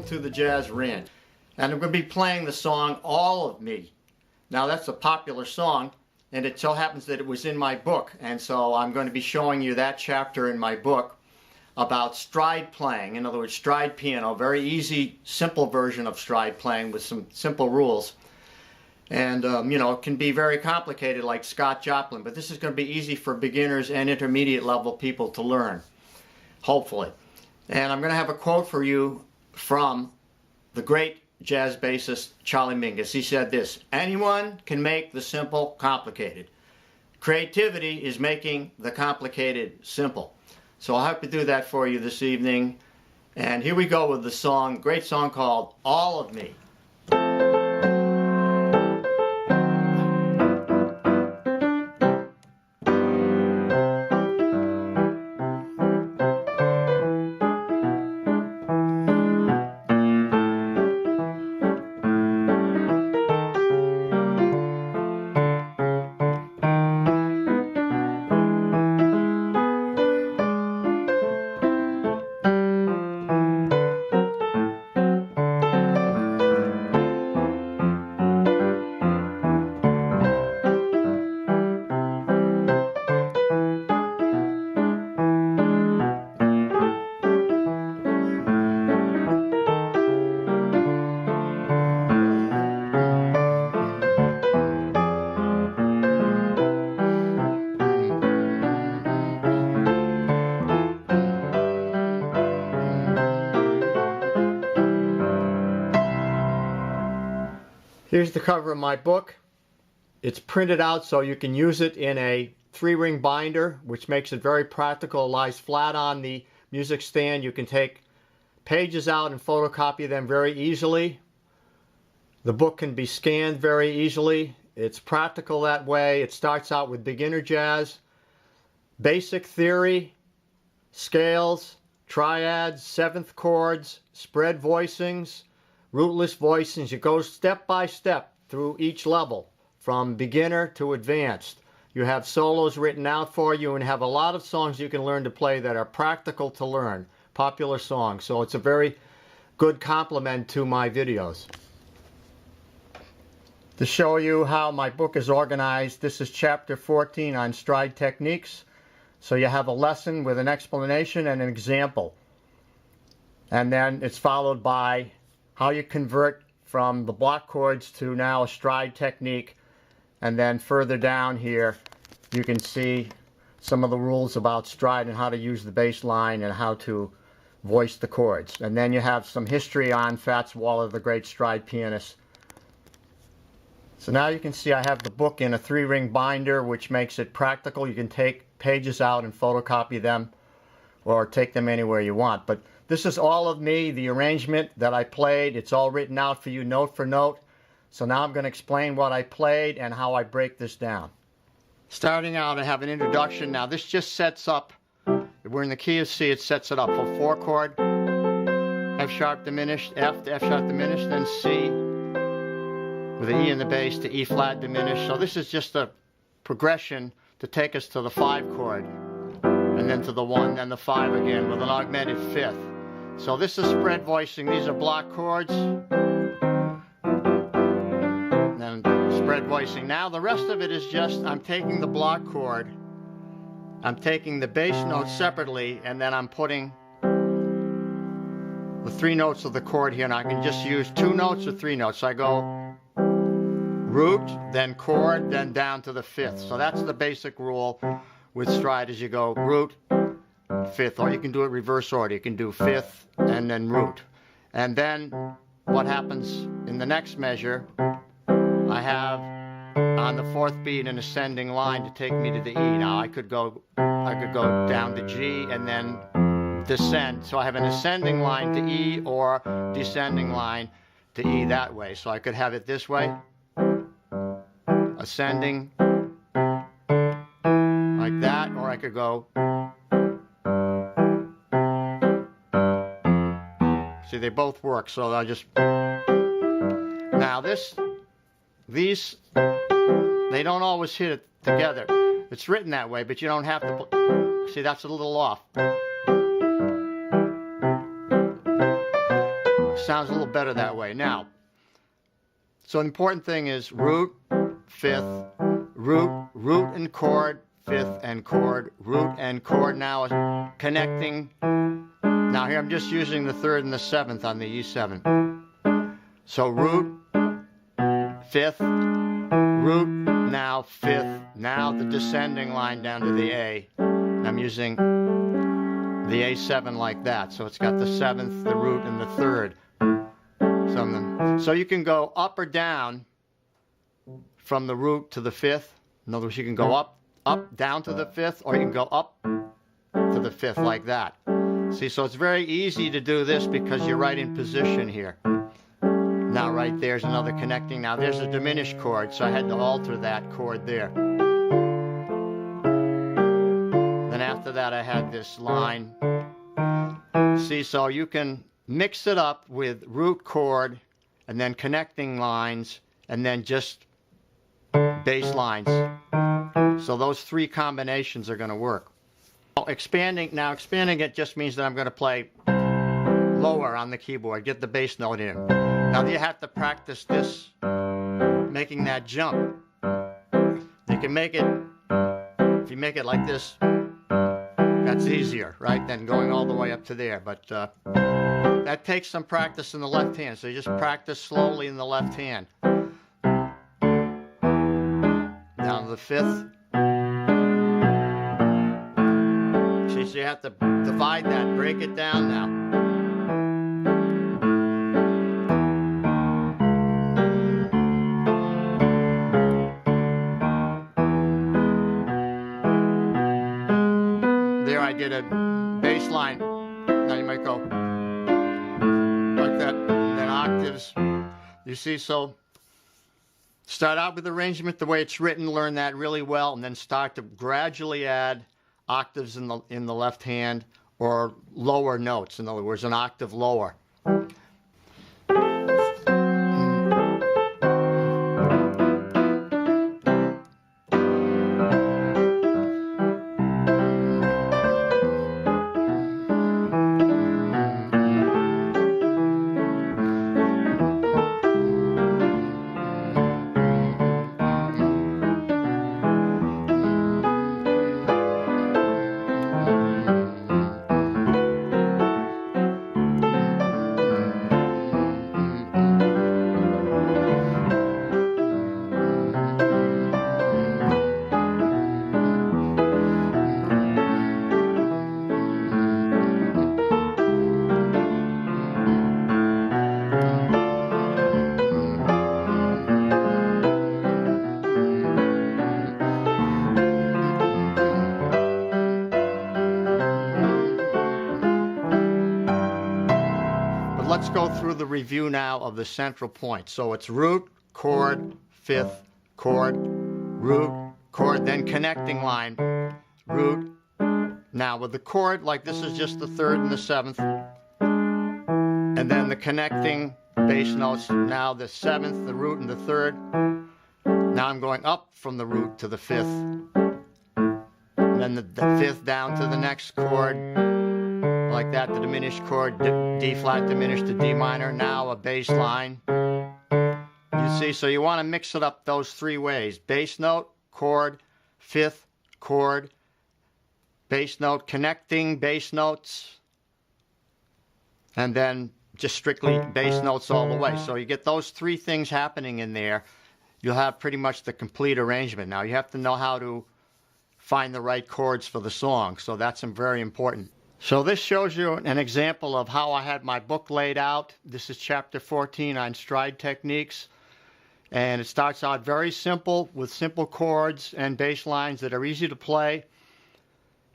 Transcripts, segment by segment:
to the Jazz Ranch. And I'm going to be playing the song All of Me. Now that's a popular song, and it so happens that it was in my book, and so I'm going to be showing you that chapter in my book about stride playing. In other words, stride piano, very easy, simple version of stride playing with some simple rules. And you know, it can be very complicated like Scott Joplin, but this is going to be easy for beginners and intermediate level people to learn, hopefully. And I'm going to have a quote for you from the great jazz bassist Charlie Mingus. He said this: "Anyone can make the simple complicated. Creativity is making the complicated simple." So I'll have to do that for you this evening. And here we go with the song, great song called All of Me. Here's the cover of my book. It's printed out so you can use it in a 3-ring binder, which makes it very practical. It lies flat on the music stand. You can take pages out and photocopy them very easily. The book can be scanned very easily. It's practical that way. It starts out with beginner jazz, basic theory, scales, triads, seventh chords, spread voicings, rootless voicings. It goes step by step through each level, from beginner to advanced. You have solos written out for you and have a lot of songs you can learn to play that are practical to learn, popular songs. So it's a very good complement to my videos. To show you how my book is organized, this is chapter 14 on stride techniques. So you have a lesson with an explanation and an example. And then it's followed by how you convert from the block chords to now a stride technique. And then further down here, you can see some of the rules about stride and how to use the bass line and how to voice the chords. And then you have some history on Fats Waller, the great stride pianist. So now you can see I have the book in a 3-ring binder, which makes it practical. You can take pages out and photocopy them or take them anywhere you want. But this is All of Me, the arrangement that I played. It's all written out for you note for note. So now I'm going to explain what I played and how I break this down. Starting out, I have an introduction. Now this just sets up, we're in the key of C, it sets it up for 4-chord, F sharp diminished, F to F sharp diminished, then C with an E in the bass to E flat diminished. So this is just a progression to take us to the 5-chord, and then to the 1, then the 5 again with an augmented 5th. So this is spread voicing. These are block chords. And then spread voicing. Now the rest of it is just, I'm taking the block chord, I'm taking the bass notes separately, and then I'm putting the 3 notes of the chord here. And I can just use 2 notes or 3 notes. So I go root, then chord, then down to the 5th. So that's the basic rule with stride, as you go root, 5th, or you can do it reverse order. You can do 5th and then root. And then what happens in the next measure, I have on the 4th beat an ascending line to take me to the E. Now I could go down to G and then descend. So I have an ascending line to E or descending line to E that way. So I could have it this way, ascending like that, or I could go. See, they both work, so I'll just. Now these, they don't always hit it together. It's written that way, but you don't have to. See, that's a little off. sounds a little better that way. Now, so the important thing is root, fifth, root, root and chord, fifth and chord, root and chord. Now connecting. Now here I'm just using the third and the seventh on the E7. So root, fifth, root, now fifth, now the descending line down to the A. I'm using the A7 like that. So it's got the seventh, the root, and the third. So you can go up or down from the root to the fifth. In other words, you can go up, down to the fifth, or you can go up to the fifth like that. See, so it's very easy to do this because you're right in position here. Now right there's another connecting. Now there's a diminished chord, so I had to alter that chord there. Then after that I had this line. See, so you can mix it up with root chord and then connecting lines and then just bass lines. So those three combinations are going to work. Expanding it just means that I'm going to play lower on the keyboard, get the bass note in. Now you have to practice this, making that jump. You can make it, if you make it like this, that's easier, right, than going all the way up to there. But that takes some practice in the left hand, so you just practice slowly in the left hand. Down to the fifth. See, so you have to divide that, break it down now. There I did a bass line. Now you might go like that, and then octaves. You see, so start out with arrangement the way it's written, learn that really well, and then start to gradually add octaves in the left hand, or lower notes, in other words, an octave lower. Let's go through the review now of the central point. So it's root, chord, fifth, chord, root, chord, then connecting line, root. Now with the chord, like this is just the third and the seventh. And then the connecting bass notes, now the seventh, the root, and the third. Now I'm going up from the root to the fifth. And then the fifth down to the next chord. Like that, the diminished chord, D flat diminished to D minor, now a bass line. You see, so you want to mix it up those three ways. Bass note, chord, fifth, chord, bass note, connecting bass notes, and then just strictly bass notes all the way. So you get those three things happening in there, you'll have pretty much the complete arrangement. Now you have to know how to find the right chords for the song, so that's very important. So this shows you an example of how I had my book laid out. This is chapter 14 on stride techniques. And it starts out very simple with simple chords and bass lines that are easy to play.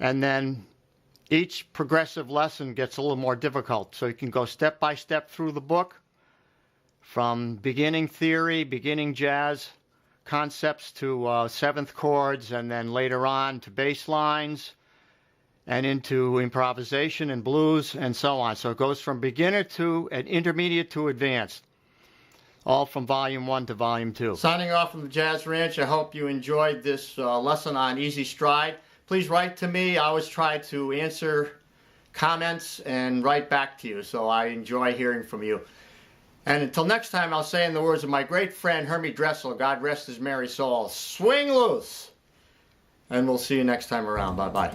And then each progressive lesson gets a little more difficult. So you can go step by step through the book, from beginning theory, beginning jazz concepts to seventh chords, and then later on to bass lines, and into improvisation and blues and so on. So it goes from beginner to an intermediate to advanced, all from volume 1 to volume 2. Signing off from the Jazz Ranch, I hope you enjoyed this lesson on easy stride. Please write to me. I always try to answer comments and write back to you. So I enjoy hearing from you. And until next time, I'll say in the words of my great friend Hermie Dressel, God rest his merry soul, swing loose. And we'll see you next time around. Bye-bye.